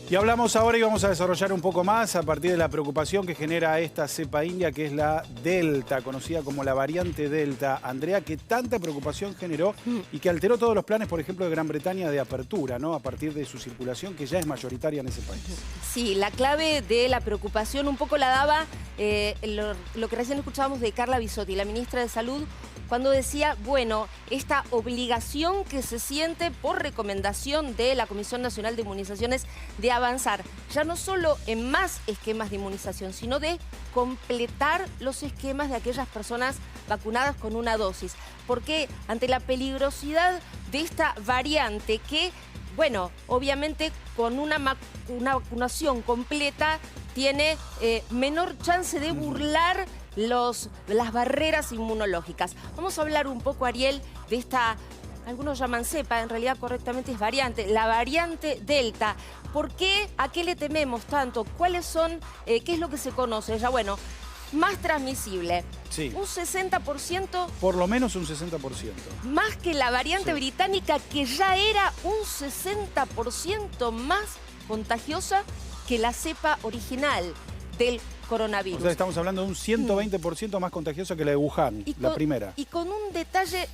Y hablamos ahora y vamos a desarrollar un poco más a partir de la preocupación que genera esta cepa india, que es la Delta, conocida como la variante Delta. Andrea, que tanta preocupación generó y que alteró todos los planes, por ejemplo, de Gran Bretaña de apertura, ¿no? A partir de su circulación, que ya es mayoritaria en ese país. Sí, la clave de la preocupación un poco la daba lo que recién escuchábamos de Carla Bisotti, la ministra de Salud, cuando decía, bueno, esta obligación que se siente por recomendación de la Comisión Nacional de Inmunizaciones de avanzar ya no solo en más esquemas de inmunización, sino de completar los esquemas de aquellas personas vacunadas con una dosis. Porque ante la peligrosidad de esta variante que, bueno, obviamente con una vacunación completa tiene menor chance de burlar las barreras inmunológicas. Vamos a hablar un poco, Ariel, de esta, algunos llaman cepa, en realidad correctamente es variante, la variante Delta. ¿Por qué? ¿A qué le tememos tanto? ¿Cuáles son? ¿Qué es lo que se conoce? Ya, bueno, más transmisible. Sí. Un 60%. Por lo menos un 60%. Más que la variante británica, que ya era un 60% más contagiosa que la cepa original del coronavirus. O sea, estamos hablando de un 120% más contagioso que la de Wuhan, la primera. Y con un detalle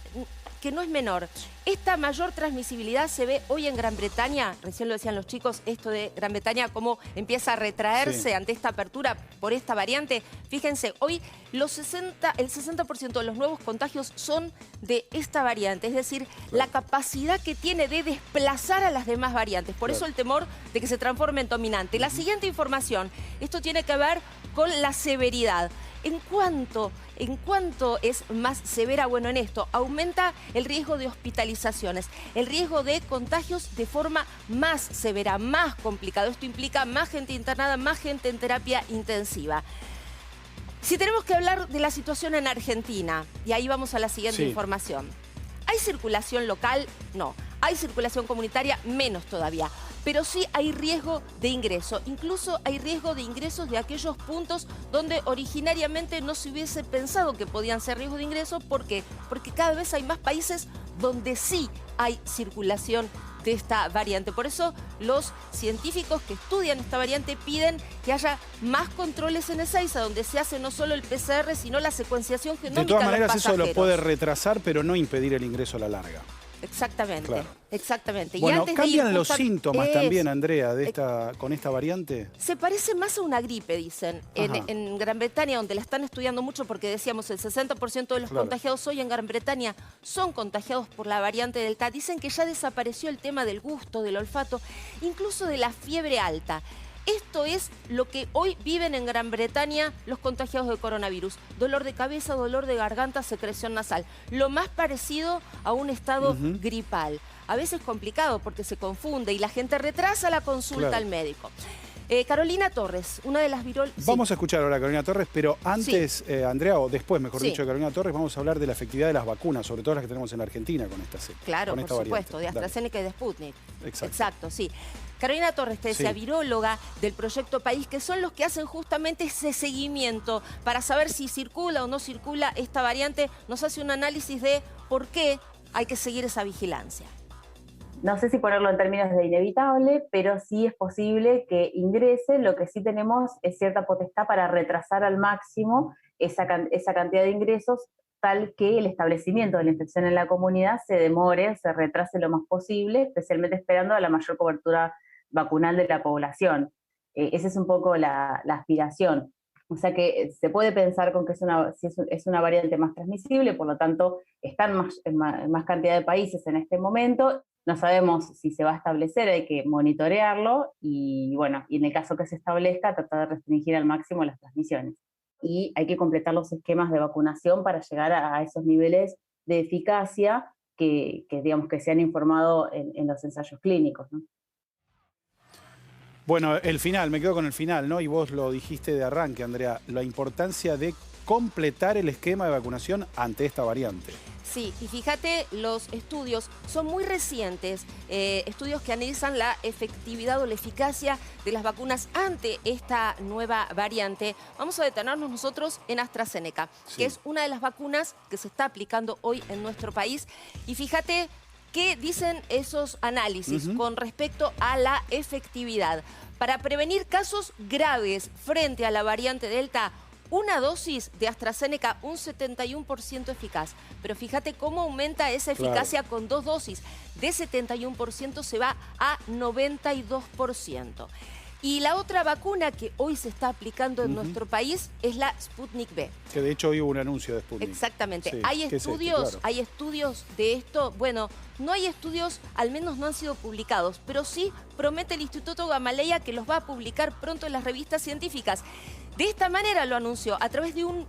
que no es menor. Esta mayor transmisibilidad se ve hoy en Gran Bretaña, recién lo decían los chicos, esto de Gran Bretaña, cómo empieza a retraerse ante esta apertura por esta variante. Fíjense, hoy el 60% de los nuevos contagios son de esta variante, es decir, la capacidad que tiene de desplazar a las demás variantes. Por eso el temor de que se transforme en dominante. La siguiente información, esto tiene que ver con la severidad. ¿En cuánto es más severa? Bueno, en esto aumenta el riesgo de hospitalizaciones, el riesgo de contagios de forma más severa, más complicado. Esto implica más gente internada, más gente en terapia intensiva. Si tenemos que hablar de la situación en Argentina, y ahí vamos a la siguiente información. ¿Hay circulación local? No. ¿Hay circulación comunitaria? Menos todavía. Pero sí hay riesgo de ingreso. Incluso hay riesgo de ingresos de aquellos puntos donde originariamente no se hubiese pensado que podían ser riesgos de ingreso. ¿Por qué? Porque cada vez hay más países donde sí hay circulación de esta variante. Por eso los científicos que estudian esta variante piden que haya más controles en Ezeiza, donde se hace no solo el PCR, sino la secuenciación genómica de todas maneras, los pasajeros. eso lo puede retrasar, pero no impedir el ingreso a la larga. Exactamente, claro. Exactamente. Bueno, y antes ¿cambian los síntomas también, Andrea, con esta variante? Se parece más a una gripe, dicen, en Gran Bretaña, donde la están estudiando mucho, porque decíamos, el 60% de los contagiados hoy en Gran Bretaña son contagiados por la variante Delta. Dicen que ya desapareció el tema del gusto, del olfato, incluso de la fiebre alta. Esto es lo que hoy viven en Gran Bretaña los contagiados de coronavirus. Dolor de cabeza, dolor de garganta, secreción nasal. Lo más parecido a un estado gripal. A veces complicado porque se confunde y la gente retrasa la consulta al médico. Carolina Torres, una de las virologas... Vamos a escuchar ahora a Carolina Torres, pero antes, Andrea, o después, mejor dicho, de Carolina Torres, vamos a hablar de la efectividad de las vacunas, sobre todo las que tenemos en Argentina con esta cepa. Claro, por supuesto, de AstraZeneca y de Sputnik. Exacto, sí. Carolina Torres, te decía, viróloga del Proyecto País, que son los que hacen justamente ese seguimiento para saber si circula o no circula esta variante. Nos hace un análisis de por qué hay que seguir esa vigilancia. No sé si ponerlo en términos de inevitable, pero sí es posible que ingrese. Lo que sí tenemos es cierta potestad para retrasar al máximo esa cantidad de ingresos, tal que el establecimiento de la infección en la comunidad se demore, se retrase lo más posible, especialmente esperando a la mayor cobertura vacunal de la población. Esa es un poco la aspiración. O sea que se puede pensar con que es una variante más transmisible, por lo tanto están en más cantidad de países en este momento. No sabemos si se va a establecer, hay que monitorearlo y bueno, y en el caso que se establezca, tratar de restringir al máximo las transmisiones. Y hay que completar los esquemas de vacunación para llegar a esos niveles de eficacia que digamos que se han informado en los ensayos clínicos, ¿no? Bueno, el final, me quedo con el final, ¿no? Y vos lo dijiste de arranque, Andrea, la importancia de completar el esquema de vacunación ante esta variante. Sí, y fíjate, los estudios son muy recientes, estudios que analizan la efectividad o la eficacia de las vacunas ante esta nueva variante. Vamos a detenernos nosotros en AstraZeneca, que es una de las vacunas que se está aplicando hoy en nuestro país. Y fíjate ¿Qué dicen esos análisis con respecto a la efectividad? Para prevenir casos graves frente a la variante Delta, una dosis de AstraZeneca, un 71% eficaz. Pero fíjate cómo aumenta esa eficacia con 2 dosis. De 71% se va a 92%. Y la otra vacuna que hoy se está aplicando en nuestro país es la Sputnik V. Que de hecho hoy hubo un anuncio de Sputnik. Exactamente. Sí, ¿Hay estudios? claro. ¿Hay estudios de esto? Bueno, no hay estudios, al menos no han sido publicados, pero sí promete el Instituto Gamaleya que los va a publicar pronto en las revistas científicas. De esta manera lo anunció a través de un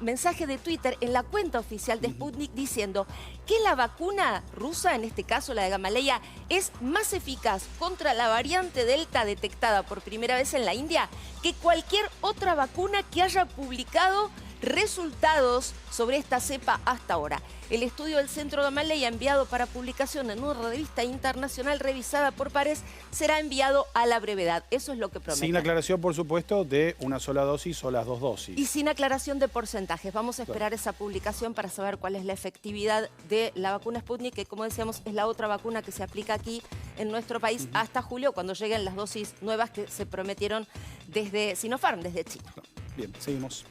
mensaje de Twitter en la cuenta oficial de Sputnik diciendo que la vacuna rusa, en este caso la de Gamaleya, es más eficaz contra la variante Delta detectada por primera vez en la India que cualquier otra vacuna que haya publicado resultados sobre esta cepa hasta ahora. El estudio del Centro Gamaleya, enviado para publicación en una revista internacional revisada por pares, será enviado a la brevedad. Eso es lo que promete. Sin aclaración, por supuesto, de una sola dosis o las 2 dosis. Y sin aclaración de porcentajes. Vamos a esperar esa publicación para saber cuál es la efectividad de la vacuna Sputnik, que como decíamos es la otra vacuna que se aplica aquí en nuestro país hasta julio, cuando lleguen las dosis nuevas que se prometieron desde Sinopharm, desde China. Bien, seguimos.